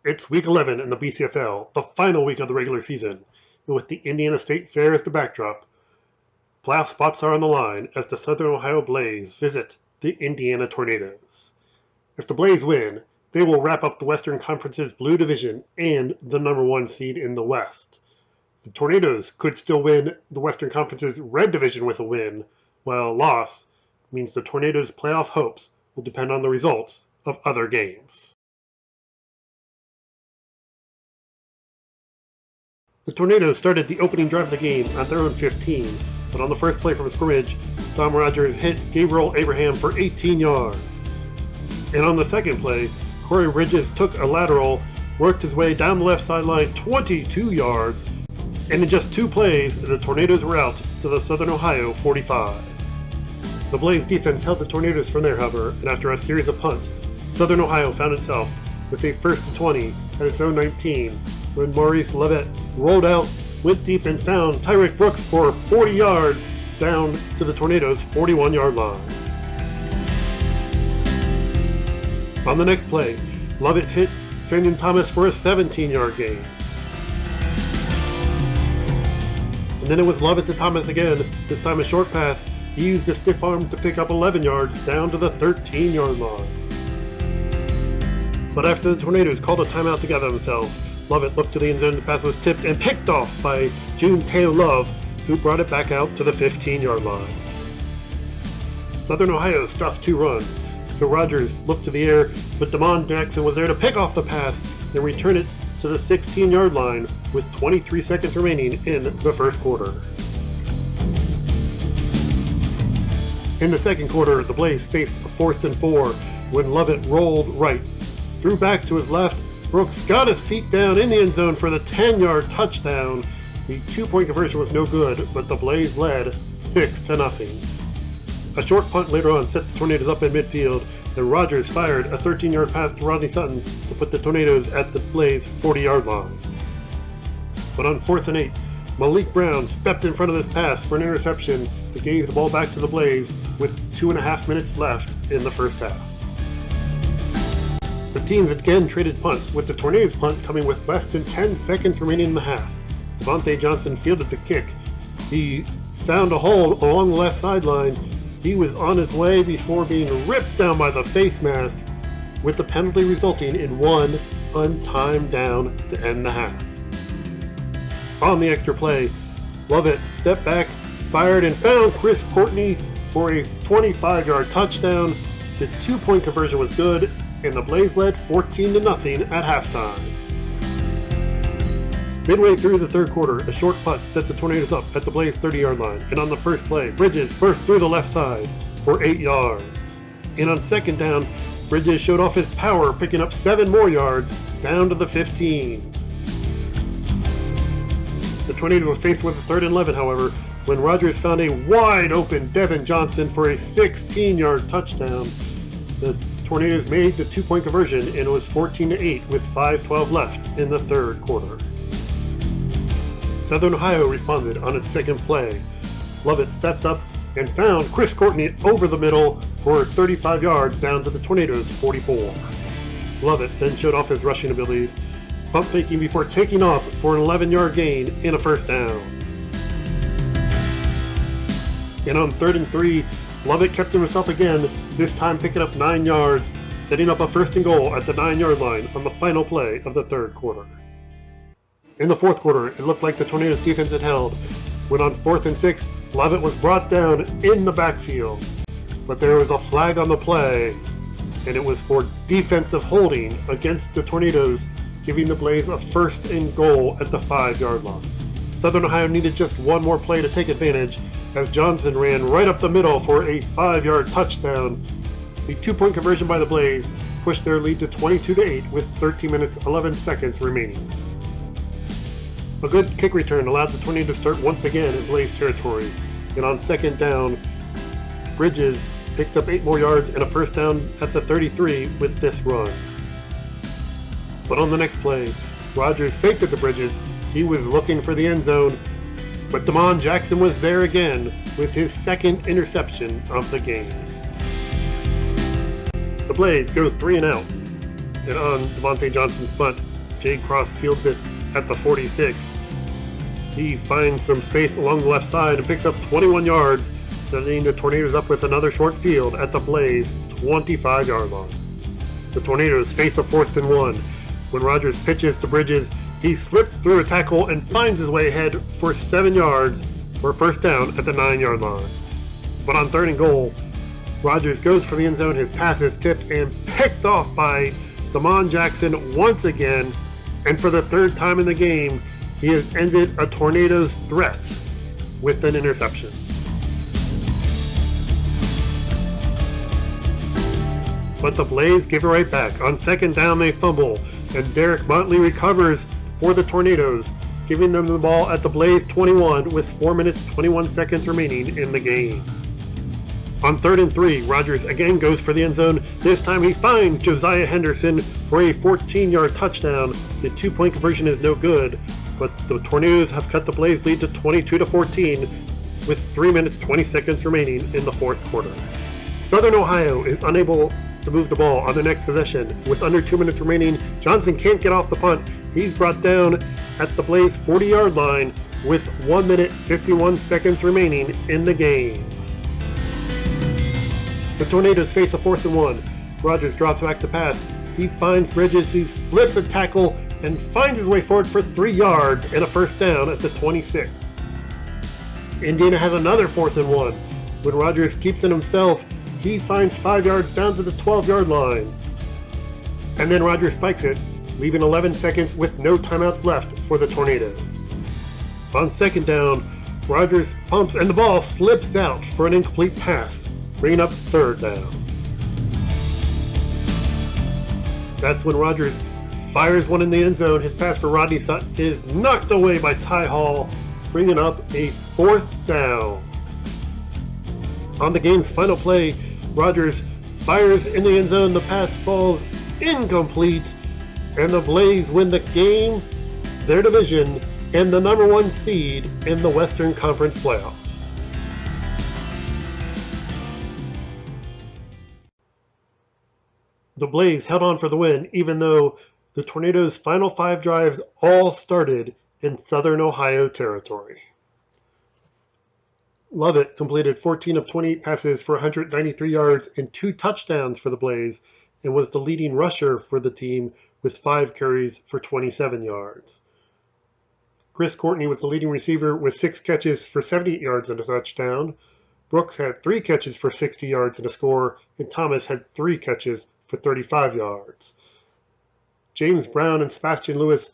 It's Week 11 in the BCFL, the final week of the regular season. And with the Indiana State Fair as the backdrop, playoff spots are on the line as the Southern Ohio Blaze visit the Indiana Tornadoes. If the Blaze win, they will wrap up the Western Conference's Blue Division and the number 1 seed in the West. The Tornadoes could still win the Western Conference's Red Division with a win, while a loss means the Tornadoes' playoff hopes will depend on the results of other games. The Tornadoes started the opening drive of the game at their own 15, but on the first play from scrimmage, Tom Rogers hit Gabriel Abraham for 18 yards. And on the second play, Corey Bridges took a lateral, worked his way down the left sideline 22 yards, and in just 2 plays, the Tornadoes were out to the Southern Ohio 45. The Blaze defense held the Tornadoes from their hover, and after a series of punts, Southern Ohio found itself with a 1st and 20 at its own 19, when Maurice Levitt rolled out, went deep, and found Tyreek Brooks for 40 yards down to the Tornadoes' 41-yard line. On the next play, Levitt hit Kenyon Thomas for a 17-yard gain. And then it was Levitt to Thomas again, this time a short pass. He used a stiff arm to pick up 11 yards down to the 13-yard line. But after the Tornadoes called a timeout to gather themselves, Levitt looked to the end zone, the pass was tipped and picked off by June Teo Love, who brought it back out to the 15-yard line. Southern Ohio stuffed 2 runs, so Rogers looked to the air, but Damon Jackson was there to pick off the pass and return it to the 16-yard line with 23 seconds remaining in the first quarter. In the second quarter, the Blaze faced a 4th and 4 when Levitt rolled right, threw back to his left. Brooks got his feet down in the end zone for the 10-yard touchdown. The 2-point conversion was no good, but the Blaze led 6-0. A short punt later on set the Tornadoes up in midfield, and Rogers fired a 13-yard pass to Rodney Sutton to put the Tornadoes at the Blaze 40-yard line. But on 4th and 8, Malik Brown stepped in front of this pass for an interception that gave the ball back to the Blaze with 2.5 minutes left in the first half. The teams again traded punts, with the Tornadoes punt coming with less than 10 seconds remaining in the half. Devontae Johnson fielded the kick. He found a hole along the left sideline. He was on his way before being ripped down by the face mask, with the penalty resulting in 1 untimed down to end the half. On the extra play, Levitt stepped back, fired, and found Chris Courtney for a 25-yard touchdown. The 2-point conversion was good, and the Blaze led 14-0 at halftime. Midway through the third quarter, a short punt set the Tornadoes up at the Blaze 30-yard line, and on the first play, Bridges burst through the left side for 8 yards. And on second down, Bridges showed off his power, picking up 7 more yards down to the 15. The Tornadoes were faced with a 3rd and 11, however, when Rogers found a wide-open Devin Johnson for a 16-yard touchdown. The Tornadoes made the 2-point conversion, and it was 14-8 with 5:12 left in the third quarter. Southern Ohio responded on its second play. Levitt stepped up and found Chris Courtney over the middle for 35 yards down to the Tornadoes' 44. Levitt then showed off his rushing abilities, pump faking before taking off for an 11-yard gain and a first down. And on 3rd and 3, Levitt kept himself again, this time picking up 9 yards, setting up a 1st and goal at the 9-yard line on the final play of the third quarter. In the fourth quarter, it looked like the Tornadoes defense had held, when on 4th and 6, Levitt was brought down in the backfield. But there was a flag on the play, and it was for defensive holding against the Tornadoes, giving the Blaze a 1st and goal at the 5-yard line. Southern Ohio needed just one more play to take advantage, as Johnson ran right up the middle for a 5-yard touchdown. The 2-point conversion by the Blaze pushed their lead to 22-8 with 13 minutes 11 seconds remaining. A good kick return allowed the Tornadoes to start once again in Blaze territory, and on second down, Bridges picked up 8 more yards and a first down at the 33 with this run. But on the next play, Rogers faked it to Bridges. He was looking for the end zone, but Damon Jackson was there again with his 2nd interception of the game. The Blaze go 3 and out, and on Devontae Johnson's punt, Jay Cross fields it at the 46. He finds some space along the left side and picks up 21 yards, setting the Tornadoes up with another short field at the Blaze 25-yard line. The Tornadoes face a 4th and 1. When Rogers pitches to Bridges, he slips through a tackle and finds his way ahead for 7 yards for a first down at the 9-yard line. But on 3rd and goal, Rogers goes for the end zone. His pass is tipped and picked off by Damon Jackson once again, and for the 3rd time in the game, he has ended a Tornadoes threat with an interception. But the Blaze give it right back. On 2nd down, they fumble, and Derek Motley recovers for the Tornadoes, giving them the ball at the Blaze 21 with 4 minutes 21 seconds remaining in the game. On 3rd and 3, Rogers again goes for the end zone. This time he finds Josiah Henderson for a 14-yard touchdown. The 2-point conversion is no good, but the Tornadoes have cut the Blaze lead to 22-14 with 3 minutes 20 seconds remaining in the 4th quarter. Southern Ohio is unable to move the ball on the next possession. With under 2 minutes remaining, Johnson can't get off the punt. He's brought down at the Blaze 40-yard line with 1 minute 51 seconds remaining in the game. The Tornadoes face a 4th and 1. Rogers drops back to pass. He finds Bridges, who slips a tackle and finds his way forward for 3 yards and a first down at the 26. Indiana has another 4th and 1. When Rogers keeps it himself, he finds 5 yards down to the 12-yard line. And then Rogers spikes it, leaving 11 seconds with no timeouts left for the Tornadoes. On 2nd down, Rogers pumps and the ball slips out for an incomplete pass, bringing up 3rd down. That's when Rogers fires one in the end zone. His pass for Rodney Sutton is knocked away by Ty Hall, bringing up a 4th down. On the game's final play, Rogers fires in the end zone. The pass falls incomplete, and the Blaze win the game, their division, and the number 1 seed in the Western Conference playoffs. The Blaze held on for the win, even though the Tornadoes' final 5 drives all started in Southern Ohio territory. Lovett completed 14 of 28 passes for 193 yards and 2 touchdowns for the Blaze, and was the leading rusher for the team with 5 carries for 27 yards. Chris Courtney was the leading receiver with 6 catches for 78 yards and a touchdown. Brooks had 3 catches for 60 yards and a score, and Thomas had 3 catches for 35 yards. James Brown and Sebastian Lewis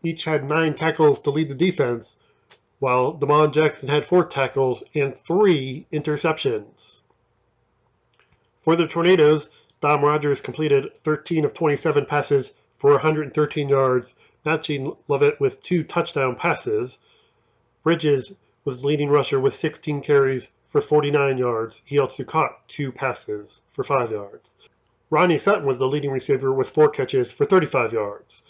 each had 9 tackles to lead the defense, while Damon Jackson had 4 tackles and 3 interceptions. For the Tornadoes, Dom Rogers completed 13 of 27 passes for 113 yards, matching Lovett with 2 touchdown passes. Bridges was the leading rusher with 16 carries for 49 yards. He also caught 2 passes for 5 yards. Rodney Sutton was the leading receiver with 4 catches for 35 yards.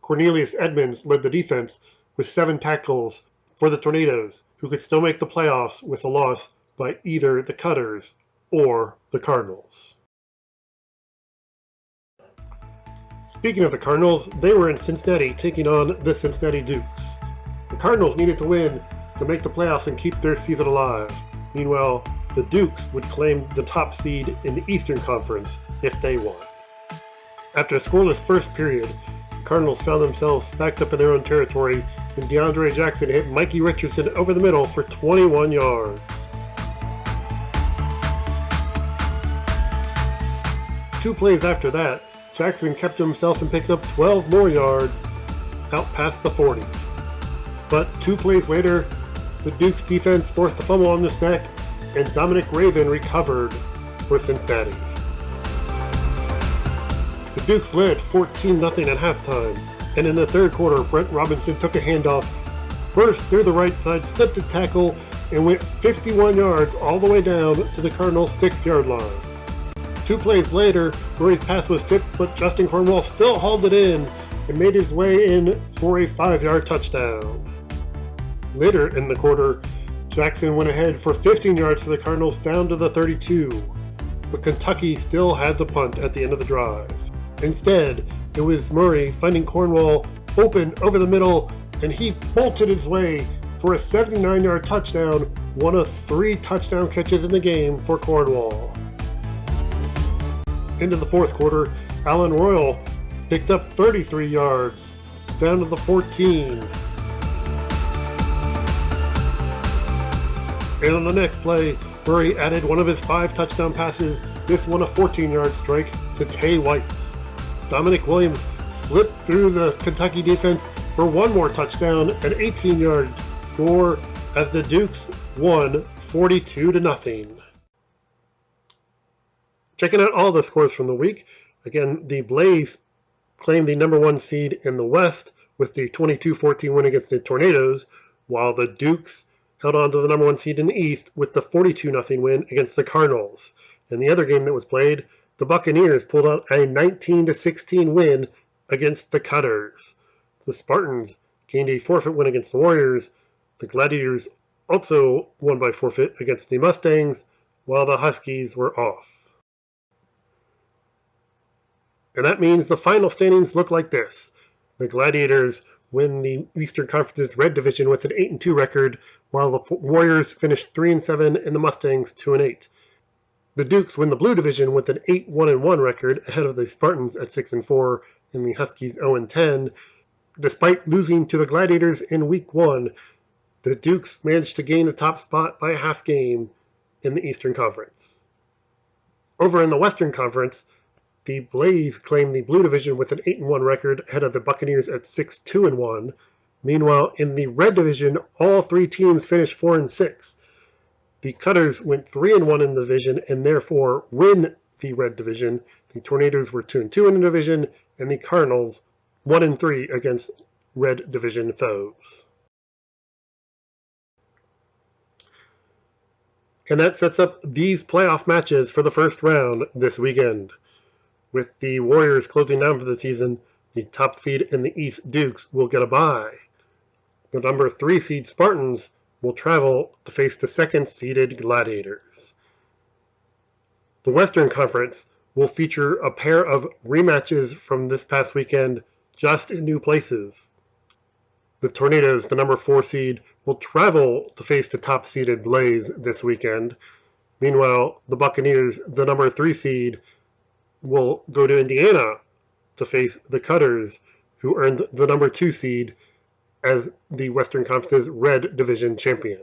Cornelius Edmonds led the defense with 7 tackles for the Tornadoes, who could still make the playoffs with a loss by either the Cutters or the Cardinals. Speaking of the Cardinals, they were in Cincinnati taking on the Cincinnati Dukes. The Cardinals needed to win to make the playoffs and keep their season alive. Meanwhile, the Dukes would claim the top seed in the Eastern Conference if they won. After a scoreless first period, the Cardinals found themselves backed up in their own territory when DeAndre Jackson hit Mikey Richardson over the middle for 21 yards. 2 plays after that, Jackson kept himself and picked up 12 more yards out past the 40. But 2 plays later, the Dukes defense forced a fumble on the sack, and Dominic Raven recovered for Cincinnati. The Dukes led 14-0 at halftime, and in the 3rd quarter, Brent Robinson took a handoff, burst through the right side, slipped a tackle, and went 51 yards all the way down to the Cardinals' 6-yard line. 2 plays later, Murray's pass was tipped, but Justin Cornwall still hauled it in and made his way in for a 5-yard touchdown. Later in the quarter, Jackson went ahead for 15 yards for the Cardinals down to the 32, but Kentucky still had the punt at the end of the drive. Instead, it was Murray finding Cornwall open over the middle, and he bolted his way for a 79-yard touchdown, one of 3 touchdown catches in the game for Cornwall. Into the fourth quarter, Alan Royal picked up 33 yards, down to the 14. And on the next play, Murray added one of his 5 touchdown passes, this one a 14-yard strike to Tay White. Dominic Williams slipped through the Kentucky defense for one more touchdown, an 18-yard score as the Dukes won 42-0. Checking out all the scores from the week, again, the Blaze claimed the number 1 seed in the West with the 22-14 win against the Tornadoes, while the Dukes held on to the number 1 seed in the East with the 42-0 win against the Cardinals. In the other game that was played, the Buccaneers pulled out a 19-16 win against the Cutters. The Spartans gained a forfeit win against the Warriors. The Gladiators also won by forfeit against the Mustangs, while the Huskies were off. And that means the final standings look like this. The Gladiators win the Eastern Conference's Red Division with an 8-2 record, while the Warriors finished 3-7 and the Mustangs 2-8. The Dukes win the Blue Division with an 8-1-1 record ahead of the Spartans at 6-4 and the Huskies 0-10. Despite losing to the Gladiators in Week 1, the Dukes managed to gain the top spot by a half game in the Eastern Conference. Over in the Western Conference, the Blaze claimed the Blue Division with an 8-1 record ahead of the Buccaneers at 6-2-1. Meanwhile, in the Red Division, all 3 teams finished 4-6. The Cutters went 3-1 in the division and therefore win the Red Division. The Tornadoes were 2-2 in the division, and the Cardinals 1-3 against Red Division foes. And that sets up these playoff matches for the first round this weekend. With the Warriors closing down for the season, the top seed in the East Dukes will get a bye. The number 3 seed Spartans will travel to face the second-seeded Gladiators. The Western Conference will feature a pair of rematches from this past weekend just in new places. The Tornadoes, the number 4 seed, will travel to face the top-seeded Blaze this weekend. Meanwhile, the Buccaneers, the number 3 seed, will go to Indiana to face the Cutters, who earned the number 2 seed as the Western Conference's Red Division champion.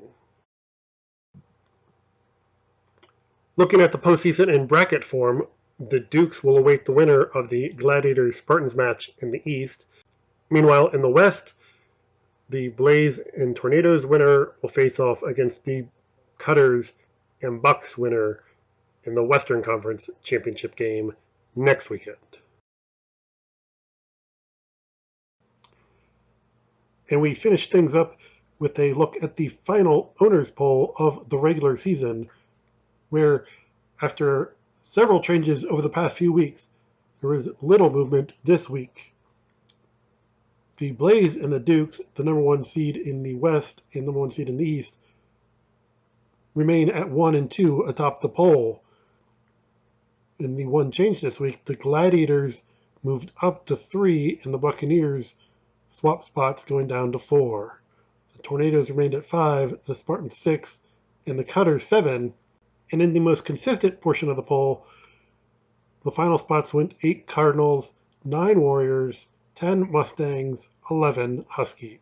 Looking at the postseason in bracket form, the Dukes will await the winner of the Gladiators-Spartans match in the East. Meanwhile, in the West, the Blaze and Tornadoes winner will face off against the Cutters and Bucks winner in the Western Conference championship game next weekend. And we finish things up with a look at the final owners poll of the regular season, where after several changes over the past few weeks, there was little movement this week. The Blaze and the Dukes, the number 1 seed in the West and number 1 seed in the East, remain at 1 and 2 atop the poll. In the one change this week, the Gladiators moved up to 3 and the Buccaneers swapped spots going down to 4. The Tornadoes remained at 5, the Spartans 6, and the Cutters 7. And in the most consistent portion of the poll, the final spots went 8 Cardinals, 9 Warriors, 10 Mustangs, 11 Huskies.